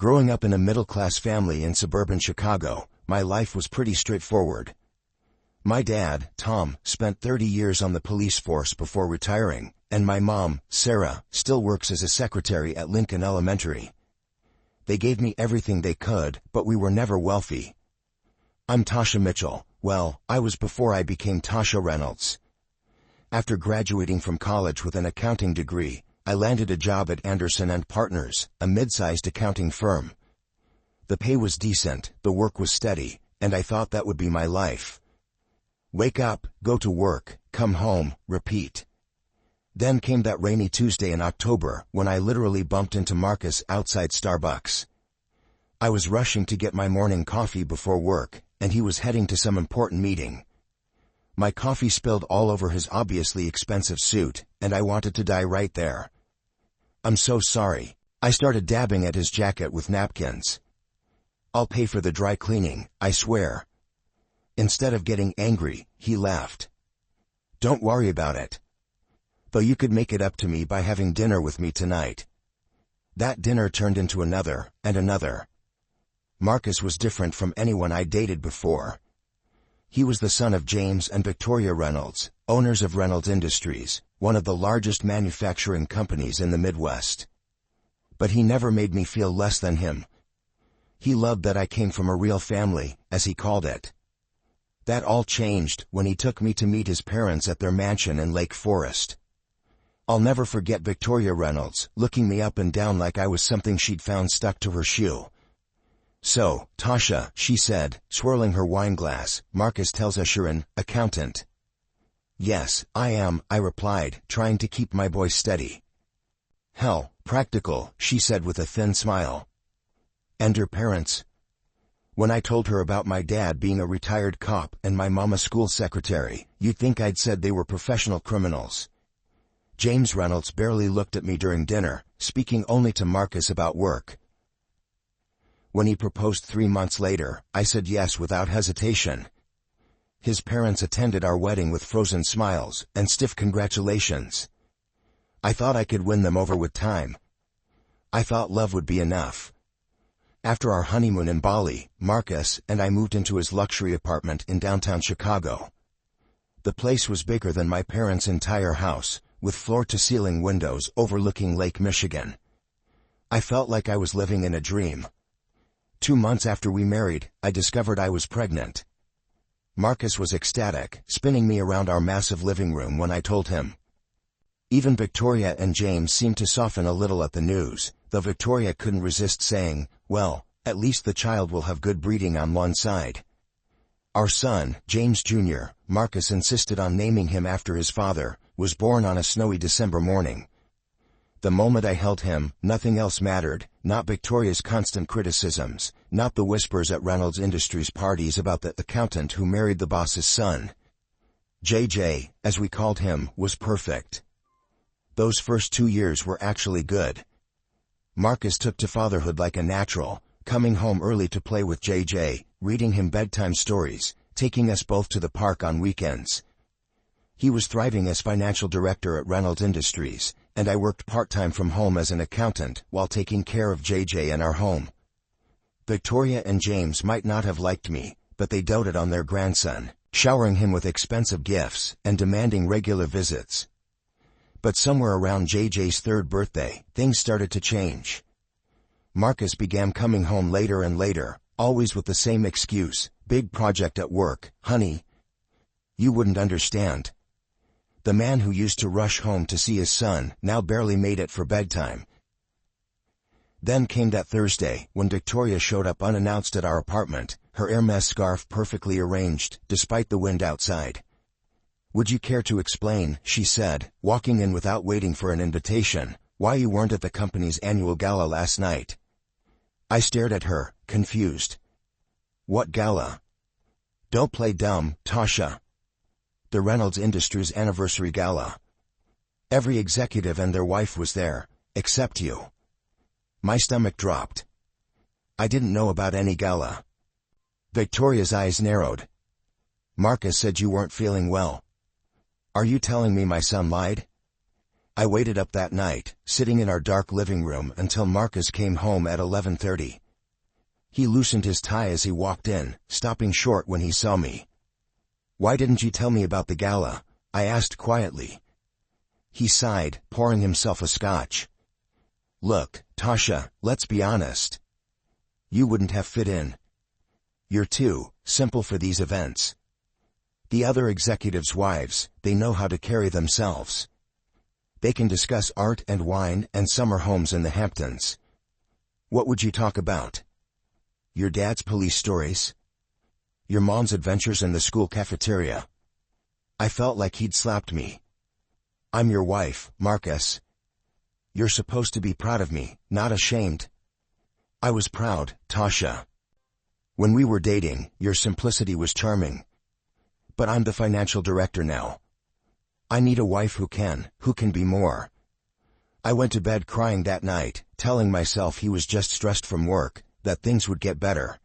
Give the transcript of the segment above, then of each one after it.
Growing up in a middle-class family in suburban Chicago, my life was pretty straightforward. My dad, Tom, spent 30 years on the police force before retiring, and my mom, Sarah, still works as a secretary at Lincoln Elementary. They gave me everything they could, but we were never wealthy. I'm Tasha Mitchell. Well, I was before I became Tasha Reynolds. After graduating from college with an accounting degree, I landed a job at Anderson & Partners, a mid-sized accounting firm. The pay was decent, the work was steady, and I thought that would be my life. Wake up, go to work, come home, repeat. Then came that rainy Tuesday in October when I literally bumped into Marcus outside Starbucks. I was rushing to get my morning coffee before work, and he was heading to some important meeting. My coffee spilled all over his obviously expensive suit, and I wanted to die right there. "I'm so sorry." I started dabbing at his jacket with napkins. "I'll pay for the dry cleaning, I swear." Instead of getting angry, he laughed. "Don't worry about it. Though you could make it up to me by having dinner with me tonight." That dinner turned into another, and another. Marcus was different from anyone I dated before. He was the son of James and Victoria Reynolds, owners of Reynolds Industries, one of the largest manufacturing companies in the Midwest. But he never made me feel less than him. He loved that I came from a real family, as he called it. That all changed when he took me to meet his parents at their mansion in Lake Forest. I'll never forget Victoria Reynolds looking me up and down like I was something she'd found stuck to her shoe. "So, Tasha," she said, swirling her wine glass, "Marcus tells us you're an accountant." "Yes, I am," I replied, trying to keep my voice steady. "Hell, practical," she said with a thin smile. "And your parents?" When I told her about my dad being a retired cop and my mom a school secretary, you'd think I'd said they were professional criminals. James Reynolds barely looked at me during dinner, speaking only to Marcus about work. When he proposed 3 months later, I said yes without hesitation. His parents attended our wedding with frozen smiles and stiff congratulations. I thought I could win them over with time. I thought love would be enough. After our honeymoon in Bali, Marcus and I moved into his luxury apartment in downtown Chicago. The place was bigger than my parents' entire house, with floor-to-ceiling windows overlooking Lake Michigan. I felt like I was living in a dream. 2 months after we married, I discovered I was pregnant. Marcus was ecstatic, spinning me around our massive living room when I told him. Even Victoria and James seemed to soften a little at the news, though Victoria couldn't resist saying, "Well, at least the child will have good breeding on one side." Our son, James Jr., Marcus insisted on naming him after his father, was born on a snowy December morning. The moment I held him, nothing else mattered, not Victoria's constant criticisms, not the whispers at Reynolds Industries parties about the accountant who married the boss's son. JJ, as we called him, was perfect. Those first 2 years were actually good. Marcus took to fatherhood like a natural, coming home early to play with JJ, reading him bedtime stories, taking us both to the park on weekends. He was thriving as financial director at Reynolds Industries, and I worked part-time from home as an accountant while taking care of JJ and our home. Victoria and James might not have liked me, but they doted on their grandson, showering him with expensive gifts and demanding regular visits. But somewhere around JJ's 3rd birthday, things started to change. Marcus began coming home later and later, always with the same excuse, "Big project at work, honey." You wouldn't understand. The man who used to rush home to see his son now barely made it for bedtime. Then came that Thursday when Victoria showed up unannounced at our apartment, her Hermes scarf perfectly arranged, despite the wind outside. "Would you care to explain," she said, walking in without waiting for an invitation, "why you weren't at the company's annual gala last night?" I stared at her, confused. "What gala?" "Don't play dumb, Tasha." "The Reynolds Industries anniversary gala. Every executive and their wife was there, except you." My stomach dropped. I didn't know about any gala. Victoria's eyes narrowed. "Marcus said you weren't feeling well." "Are you telling me my son lied?" I waited up that night, sitting in our dark living room until Marcus came home at 11:30. He loosened his tie as he walked in, stopping short when he saw me. "Why didn't you tell me about the gala?" I asked quietly. He sighed, pouring himself a scotch. "Look, Tasha, let's be honest. You wouldn't have fit in. You're too simple for these events. The other executives' wives, they know how to carry themselves. They can discuss art and wine and summer homes in the Hamptons. What would you talk about? Your dad's police stories? Your mom's adventures in the school cafeteria?" I felt like he'd slapped me. "I'm your wife, Marcus. You're supposed to be proud of me, not ashamed." I was proud, Tasha. When we were dating, your simplicity was charming. But I'm the financial director now. I need a wife who can be more. I went to bed crying that night, telling myself he was just stressed from work, that things would get better.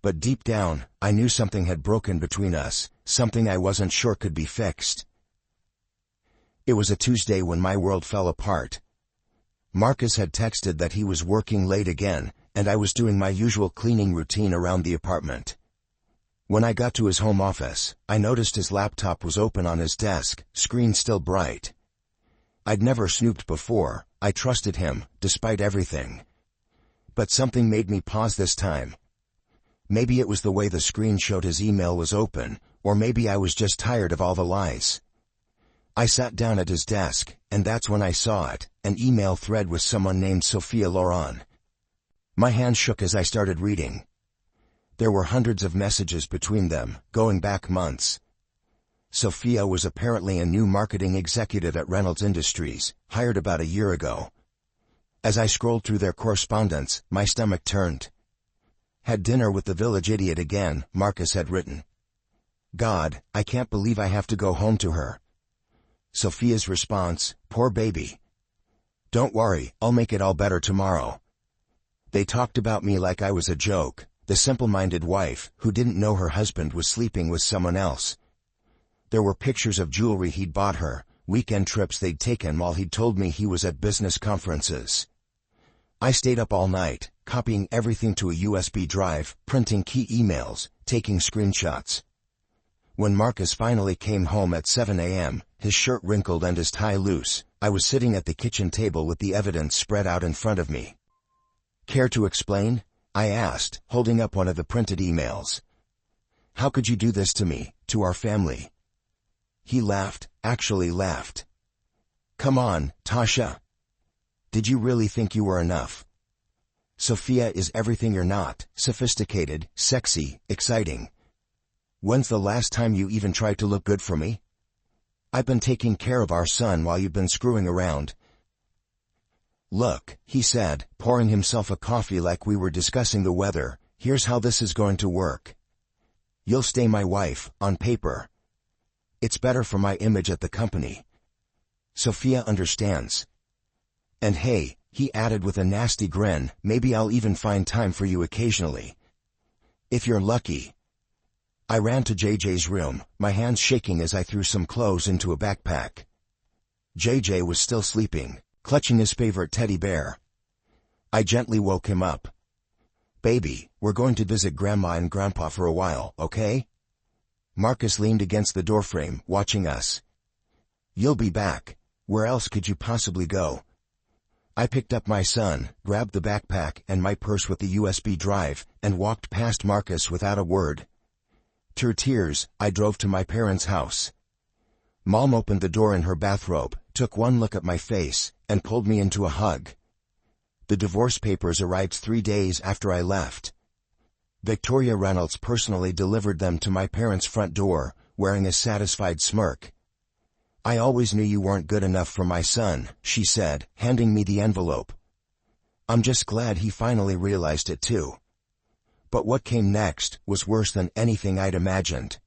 But deep down, I knew something had broken between us, something I wasn't sure could be fixed. It was a Tuesday when my world fell apart. Marcus had texted that he was working late again, and I was doing my usual cleaning routine around the apartment. When I got to his home office, I noticed his laptop was open on his desk, screen still bright. I'd never snooped before. I trusted him, despite everything. But something made me pause this time. Maybe it was the way the screen showed his email was open, or maybe I was just tired of all the lies. I sat down at his desk, and that's when I saw it, an email thread with someone named Sophia Loren. My hand shook as I started reading. There were hundreds of messages between them, going back months. Sophia was apparently a new marketing executive at Reynolds Industries, hired about a year ago. As I scrolled through their correspondence, my stomach turned. "Had dinner with the village idiot again," Marcus had written. "God, I can't believe I have to go home to her." Sophia's response, "Poor baby. Don't worry, I'll make it all better tomorrow." They talked about me like I was a joke, the simple-minded wife who didn't know her husband was sleeping with someone else. There were pictures of jewelry he'd bought her, weekend trips they'd taken while he'd told me he was at business conferences. I stayed up all night, copying everything to a USB drive, printing key emails, taking screenshots. When Marcus finally came home at 7 a.m., his shirt wrinkled and his tie loose, I was sitting at the kitchen table with the evidence spread out in front of me. "Care to explain?" I asked, holding up one of the printed emails. "How could you do this to me, to our family?" He laughed, actually laughed. "Come on, Tasha. Did you really think you were enough? Sophia is everything you're not, sophisticated, sexy, exciting. When's the last time you even tried to look good for me? I've been taking care of our son while you've been screwing around." "Look," he said, pouring himself a coffee like we were discussing the weather, "here's how this is going to work. You'll stay my wife, on paper. It's better for my image at the company. Sophia understands. And hey," he added with a nasty grin, "maybe I'll even find time for you occasionally. If you're lucky." I ran to JJ's room, my hands shaking as I threw some clothes into a backpack. JJ was still sleeping, clutching his favorite teddy bear. I gently woke him up. "Baby, we're going to visit Grandma and Grandpa for a while, okay?" Marcus leaned against the doorframe, watching us. "You'll be back. Where else could you possibly go?" I picked up my son, grabbed the backpack and my purse with the USB drive, and walked past Marcus without a word. Through tears, I drove to my parents' house. Mom opened the door in her bathrobe, took one look at my face, and pulled me into a hug. The divorce papers arrived 3 days after I left. Victoria Reynolds personally delivered them to my parents' front door, wearing a satisfied smirk. "I always knew you weren't good enough for my son," she said, handing me the envelope. "I'm just glad he finally realized it too." But what came next was worse than anything I'd imagined.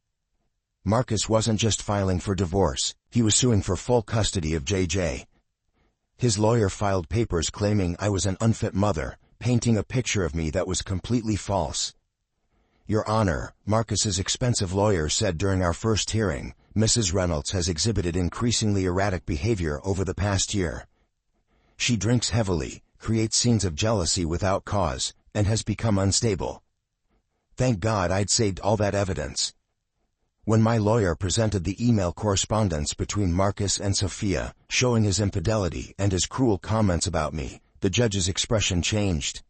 Marcus wasn't just filing for divorce, he was suing for full custody of JJ. His lawyer filed papers claiming I was an unfit mother, painting a picture of me that was completely false. Your Honor, Marcus's expensive lawyer said during our first hearing, Mrs. Reynolds has exhibited increasingly erratic behavior over the past year. She drinks heavily, creates scenes of jealousy without cause, and has become unstable. Thank God I'd saved all that evidence. When my lawyer presented the email correspondence between Marcus and Sophia, showing his infidelity and his cruel comments about me, the judge's expression changed.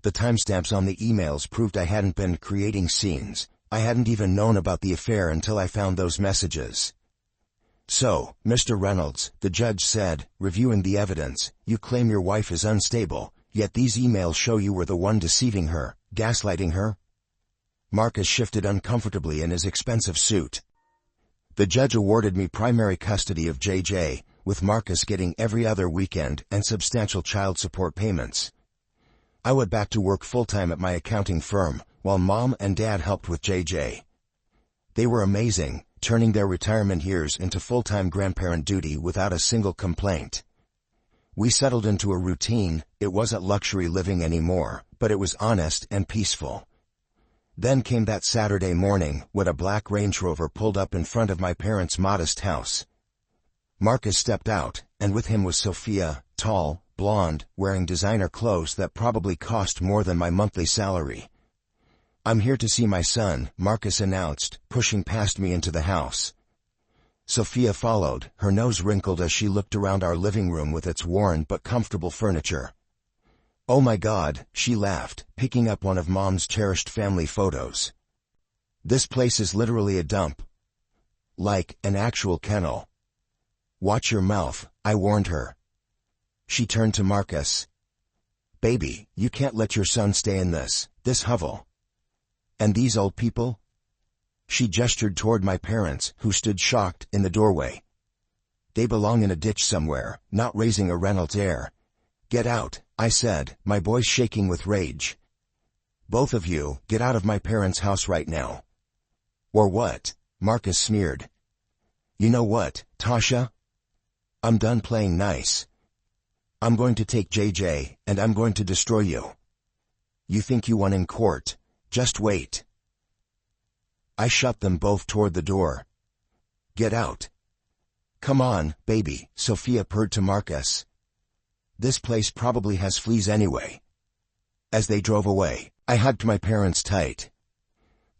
The timestamps on the emails proved I hadn't been creating scenes. I hadn't even known about the affair until I found those messages. So, Mr. Reynolds, the judge said, reviewing the evidence, you claim your wife is unstable, yet these emails show you were the one deceiving her, gaslighting her? Marcus shifted uncomfortably in his expensive suit. The judge awarded me primary custody of JJ, with Marcus getting every other weekend and substantial child support payments. I went back to work full-time at my accounting firm, while Mom and Dad helped with JJ. They were amazing, turning their retirement years into full-time grandparent duty without a single complaint. We settled into a routine. It wasn't luxury living anymore, but it was honest and peaceful. Then came that Saturday morning when a black Range Rover pulled up in front of my parents' modest house. Marcus stepped out, and with him was Sophia, tall, blonde, wearing designer clothes that probably cost more than my monthly salary. I'm here to see my son, Marcus announced, pushing past me into the house. Sophia followed, her nose wrinkled as she looked around our living room with its worn but comfortable furniture. Oh my God, she laughed, picking up one of Mom's cherished family photos. This place is literally a dump. Like an actual kennel. Watch your mouth, I warned her. She turned to Marcus. Baby, you can't let your son stay in this hovel. And these old people? She gestured toward my parents, who stood shocked in the doorway. They belong in a ditch somewhere, not raising a Reynolds heir. Get out, I said, my voice shaking with rage. Both of you, get out of my parents' house right now. Or what? Marcus sneered. You know what, Tasha? I'm done playing nice. I'm going to take JJ, and I'm going to destroy you. You think you won in court? Just wait. I shoved them both toward the door. Get out. Come on, baby, Sophia purred to Marcus. This place probably has fleas anyway. As they drove away, I hugged my parents tight.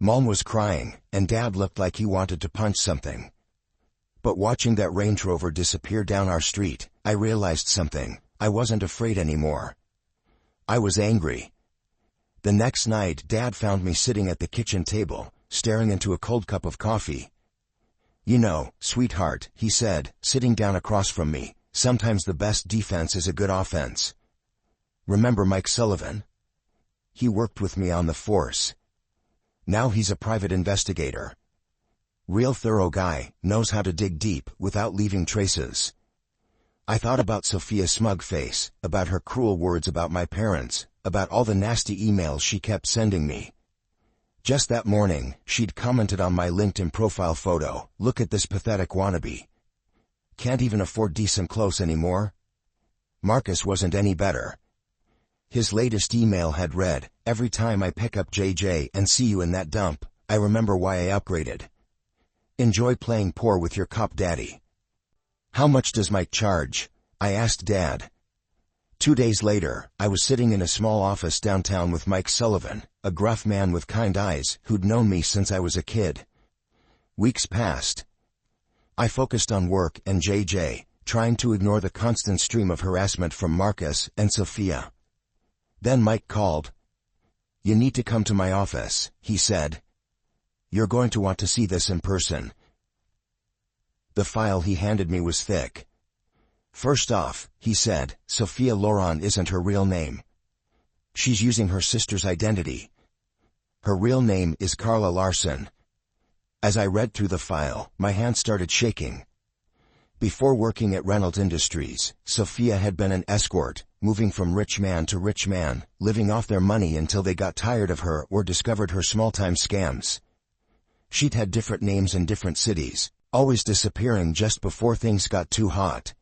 Mom was crying, and Dad looked like he wanted to punch something. But watching that Range Rover disappear down our street, I realized something. I wasn't afraid anymore. I was angry. The next night, Dad found me sitting at the kitchen table, staring into a cold cup of coffee. You know, sweetheart, he said, sitting down across from me, sometimes the best defense is a good offense. Remember Mike Sullivan? He worked with me on the force. Now he's a private investigator. Real thorough guy, knows how to dig deep without leaving traces. I thought about Sophia's smug face, about her cruel words about my parents, about all the nasty emails she kept sending me. Just that morning, she'd commented on my LinkedIn profile photo, look at this pathetic wannabe. Can't even afford decent clothes anymore? Marcus wasn't any better. His latest email had read, every time I pick up JJ and see you in that dump, I remember why I upgraded. Enjoy playing poor with your cop daddy. How much does Mike charge? I asked Dad. 2 days later, I was sitting in a small office downtown with Mike Sullivan, a gruff man with kind eyes who'd known me since I was a kid. Weeks passed. I focused on work and JJ, trying to ignore the constant stream of harassment from Marcus and Sophia. Then Mike called. You need to come to my office, he said. You're going to want to see this in person. The file he handed me was thick. First off, he said, Sophia Loran isn't her real name. She's using her sister's identity. Her real name is Carla Larson. As I read through the file, my hands started shaking. Before working at Reynolds Industries, Sophia had been an escort, moving from rich man to rich man, living off their money until they got tired of her or discovered her small-time scams. She'd had different names in different cities, always disappearing just before things got too hot.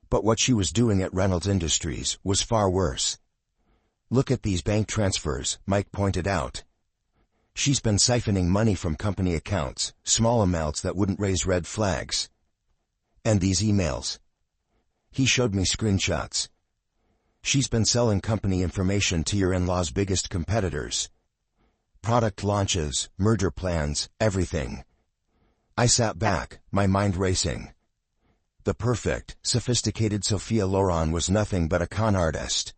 But what she was doing at Reynolds Industries was far worse. Look at these bank transfers, Mike pointed out. She's been siphoning money from company accounts, small amounts that wouldn't raise red flags. And these emails. He showed me screenshots. She's been selling company information to your in-law's biggest competitors. Product launches, merger plans, everything. I sat back, my mind racing. The perfect, sophisticated Sophia Loren was nothing but a con artist.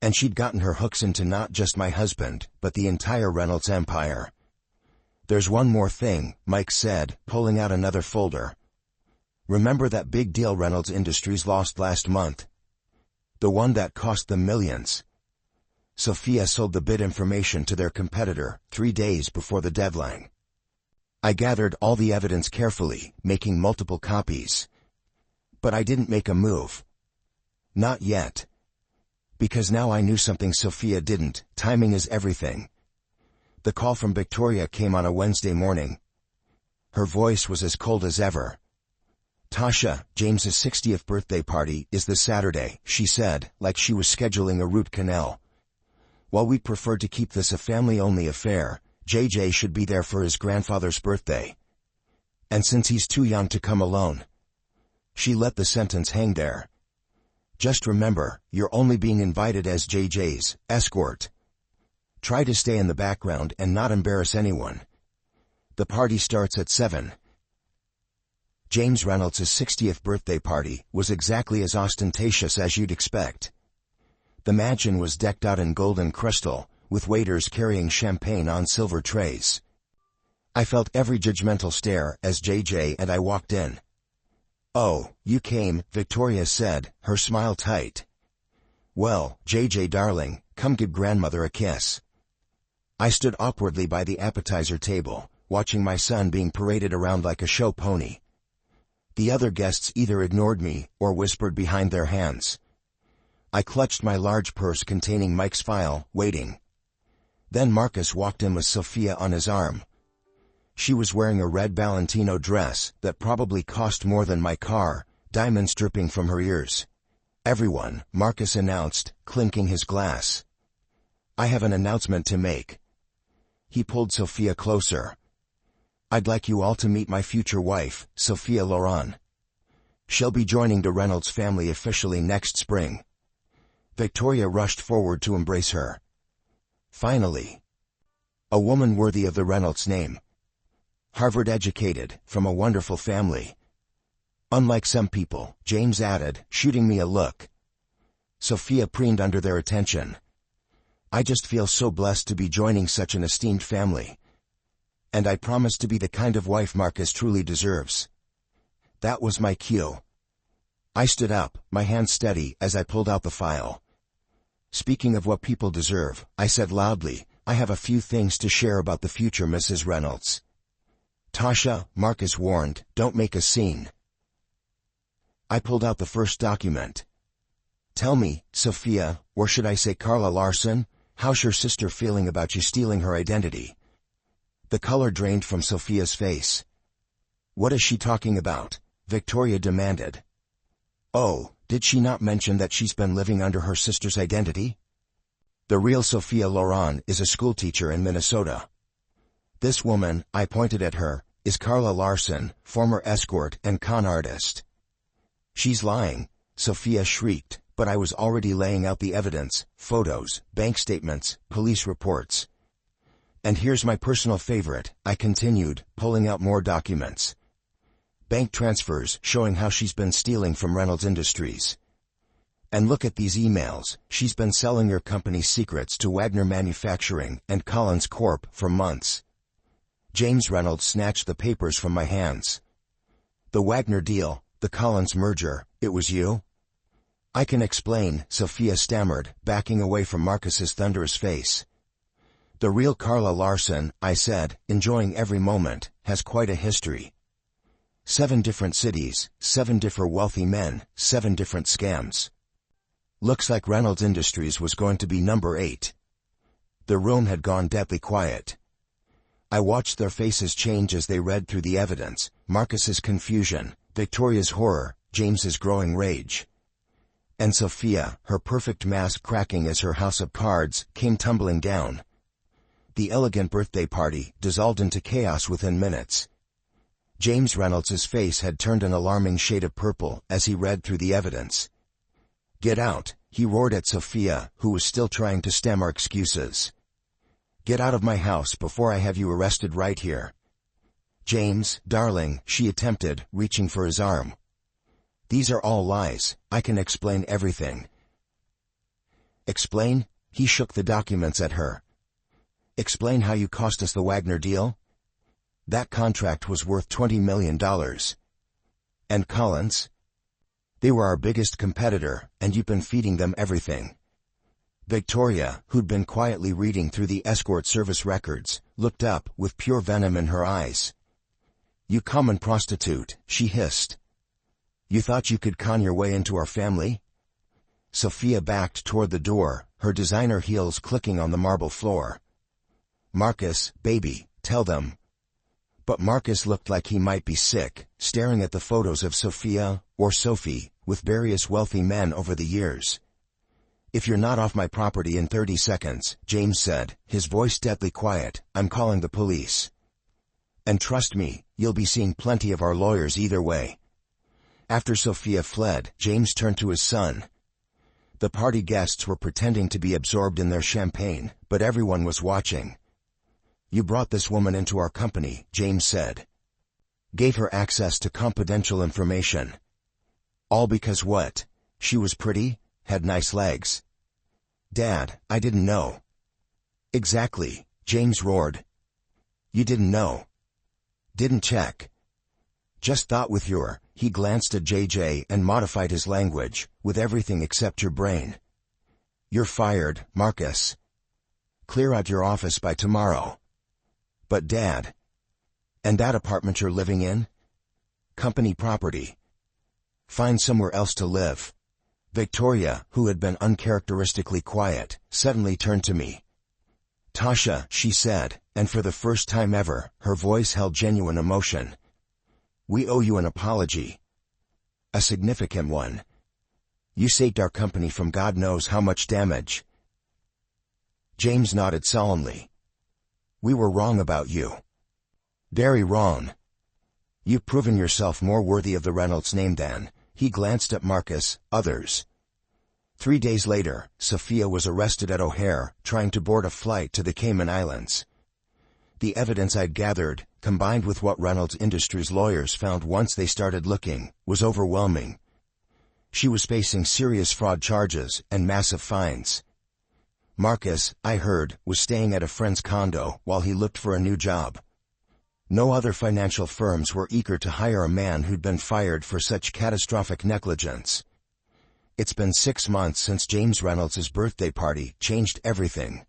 And she'd gotten her hooks into not just my husband, but the entire Reynolds empire. There's one more thing, Mike said, pulling out another folder. Remember that big deal Reynolds Industries lost last month? The one that cost them millions. Sophia sold the bid information to their competitor 3 days before the deadline. I gathered all the evidence carefully, making multiple copies. But I didn't make a move. Not yet. Because now I knew something Sophia didn't. Timing is everything. The call from Victoria came on a Wednesday morning. Her voice was as cold as ever. Tasha, James's 60th birthday party is this Saturday, she said, like she was scheduling a root canal. While we'd preferred to keep this a family-only affair, JJ should be there for his grandfather's birthday. And since he's too young to come alone. She let the sentence hang there. Just remember, you're only being invited as JJ's escort. Try to stay in the background and not embarrass anyone. The party starts at 7. James Reynolds' 60th birthday party was exactly as ostentatious as you'd expect. The mansion was decked out in gold and crystal, with waiters carrying champagne on silver trays. I felt every judgmental stare as JJ and I walked in. "Oh, you came," Victoria said, her smile tight. "Well, JJ darling, come give grandmother a kiss." I stood awkwardly by the appetizer table, watching my son being paraded around like a show pony. The other guests either ignored me or whispered behind their hands. I clutched my large purse containing Mike's file, waiting. Then Marcus walked in with Sophia on his arm. She was wearing a red Valentino dress that probably cost more than my car, diamonds dripping from her ears. "Everyone," Marcus announced, clinking his glass. "I have an announcement to make." He pulled Sophia closer. "I'd like you all to meet my future wife, Sophia Loren. She'll be joining the Reynolds family officially next spring." Victoria rushed forward to embrace her. Finally. A woman worthy of the Reynolds name. Harvard-educated, from a wonderful family. Unlike some people, James added, shooting me a look. Sophia preened under their attention. "I just feel so blessed to be joining such an esteemed family. And I promise to be the kind of wife Marcus truly deserves." That was my cue. I stood up, my hand steady, as I pulled out the file. "Speaking of what people deserve," I said loudly, "I have a few things to share about the future Mrs. Reynolds." "Tasha," Marcus warned, "don't make a scene." I pulled out the first document. "Tell me, Sophia, or should I say Carla Larson, how's your sister feeling about you stealing her identity?" The color drained from Sophia's face. "What is she talking about?" Victoria demanded. "Oh, did she not mention that she's been living under her sister's identity? The real Sophia Loren is a schoolteacher in Minnesota. This woman," I pointed at her, "is Carla Larson, former escort and con artist." "She's lying," Sophia shrieked, but I was already laying out the evidence, photos, bank statements, police reports. "And here's my personal favorite," I continued, pulling out more documents. "Bank transfers showing how she's been stealing from Reynolds Industries. And look at these emails, she's been selling your company's secrets to Wagner Manufacturing and Collins Corp. For months." James Reynolds snatched the papers from my hands. "The Wagner deal, the Collins merger, it was you?" "I can explain," Sophia stammered, backing away from Marcus's thunderous face. "The real Carla Larson," I said, enjoying every moment, "has quite a history. 7 different cities, 7 different wealthy men, 7 different scams. Looks like Reynolds Industries was going to be number 8. The room had gone deadly quiet. I watched their faces change as they read through the evidence, Marcus's confusion, Victoria's horror, James's growing rage. And Sophia, her perfect mask cracking as her house of cards came tumbling down. The elegant birthday party dissolved into chaos within minutes. James Reynolds's face had turned an alarming shade of purple as he read through the evidence. "Get out," he roared at Sophia, who was still trying to stammer excuses. "Get out of my house before I have you arrested right here." "James, darling," she attempted, reaching for his arm. "These are all lies. I can explain everything." "Explain?" He shook the documents at her. "Explain how you cost us the Wagner deal? That contract was worth $20 million. And Collins? They were our biggest competitor, and you've been feeding them everything." Victoria, who'd been quietly reading through the escort service records, looked up with pure venom in her eyes. "You common prostitute," she hissed. "You thought you could con your way into our family?" Sophia backed toward the door, her designer heels clicking on the marble floor. "Marcus, baby, tell them." But Marcus looked like he might be sick, staring at the photos of Sophia, or Sophie, with various wealthy men over the years. "If you're not off my property in 30 seconds, James said, his voice deadly quiet, "I'm calling the police. And trust me, you'll be seeing plenty of our lawyers either way." After Sophia fled, James turned to his son. The party guests were pretending to be absorbed in their champagne, but everyone was watching. "You brought this woman into our company," James said. "Gave her access to confidential information. All because what? She was pretty? Had nice legs?" "Dad, I didn't know." "Exactly," James roared. "You didn't know. Didn't check. Just thought with your—" He glanced at JJ and modified his language, "with everything except your brain. You're fired, Marcus. Clear out your office by tomorrow." "But Dad—" "And that apartment you're living in? Company property. Find somewhere else to live." Victoria, who had been uncharacteristically quiet, suddenly turned to me. "Tasha," she said, and for the first time ever, her voice held genuine emotion. "We owe you an apology. A significant one. You saved our company from God knows how much damage." James nodded solemnly. "We were wrong about you. Very wrong. You've proven yourself more worthy of the Reynolds name than—" He glanced at Marcus, "others." 3 days later, Sophia was arrested at O'Hare, trying to board a flight to the Cayman Islands. The evidence I'd gathered, combined with what Reynolds Industries lawyers found once they started looking, was overwhelming. She was facing serious fraud charges and massive fines. Marcus, I heard, was staying at a friend's condo while he looked for a new job. No other financial firms were eager to hire a man who'd been fired for such catastrophic negligence. It's been 6 months since James Reynolds' birthday party changed everything.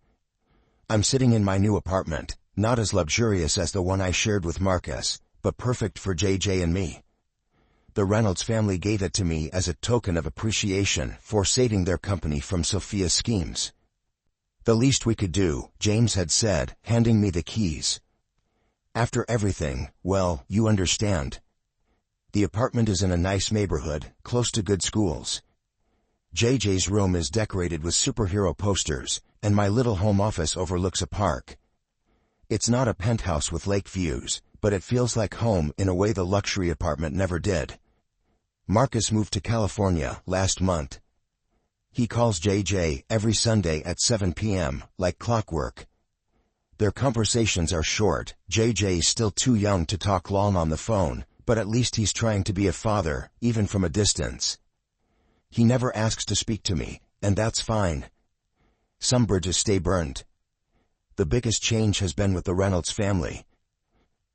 I'm sitting in my new apartment, not as luxurious as the one I shared with Marcus, but perfect for JJ and me. The Reynolds family gave it to me as a token of appreciation for saving their company from Sophia's schemes. "The least we could do," James had said, handing me the keys. "After everything, well, you understand. The apartment is in a nice neighborhood, close to good schools. JJ's room is decorated with superhero posters, and my little home office overlooks a park. It's not a penthouse with lake views, but it feels like home in a way the luxury apartment never did. Marcus moved to California last month. He calls JJ every Sunday at 7 p.m., like clockwork. Their conversations are short. JJ's still too young to talk long on the phone, but at least he's trying to be a father, even from a distance. He never asks to speak to me, and that's fine. Some bridges stay burned. The biggest change has been with the Reynolds family.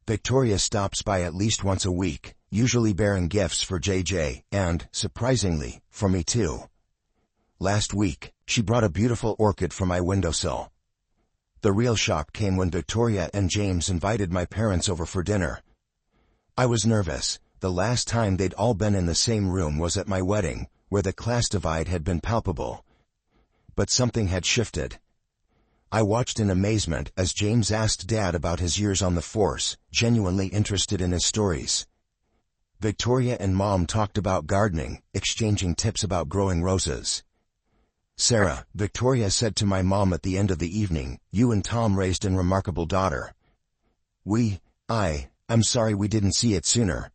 Victoria stops by at least once a week, usually bearing gifts for JJ, and, surprisingly, for me too. Last week, she brought a beautiful orchid from my windowsill. The real shock came when Victoria and James invited my parents over for dinner. I was nervous. The last time they'd all been in the same room was at my wedding, where the class divide had been palpable. But something had shifted. I watched in amazement as James asked Dad about his years on the force, genuinely interested in his stories. Victoria and Mom talked about gardening, exchanging tips about growing roses. Sarah, Victoria said to my mom at the end of the evening, "You and Tom raised a remarkable daughter. I'm sorry we didn't see it sooner."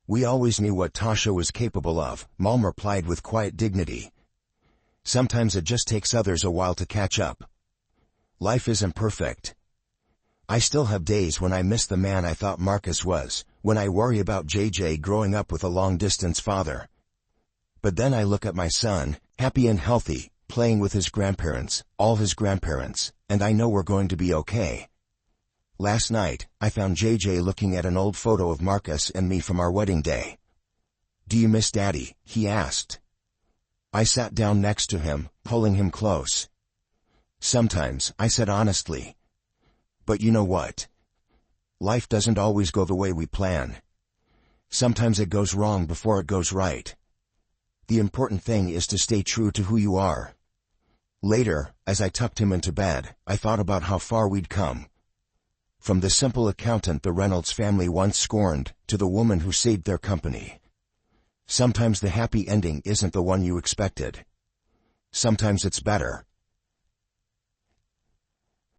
"We always knew what Tasha was capable of," Mom replied with quiet dignity. "Sometimes it just takes others a while to catch up. Life isn't perfect. I still have days when I miss the man I thought Marcus was, when I worry about JJ growing up with a long-distance father. But then I look at my son, happy and healthy, playing with his grandparents, all his grandparents, and I know we're going to be okay." Last night, I found JJ looking at an old photo of Marcus and me from our wedding day. "Do you miss Daddy?" he asked. I sat down next to him, pulling him close. "Sometimes," I said honestly. "But you know what? Life doesn't always go the way we plan. Sometimes it goes wrong before it goes right. The important thing is to stay true to who you are." Later, as I tucked him into bed, I thought about how far we'd come. From the simple accountant the Reynolds family once scorned, to the woman who saved their company. Sometimes the happy ending isn't the one you expected. Sometimes it's better,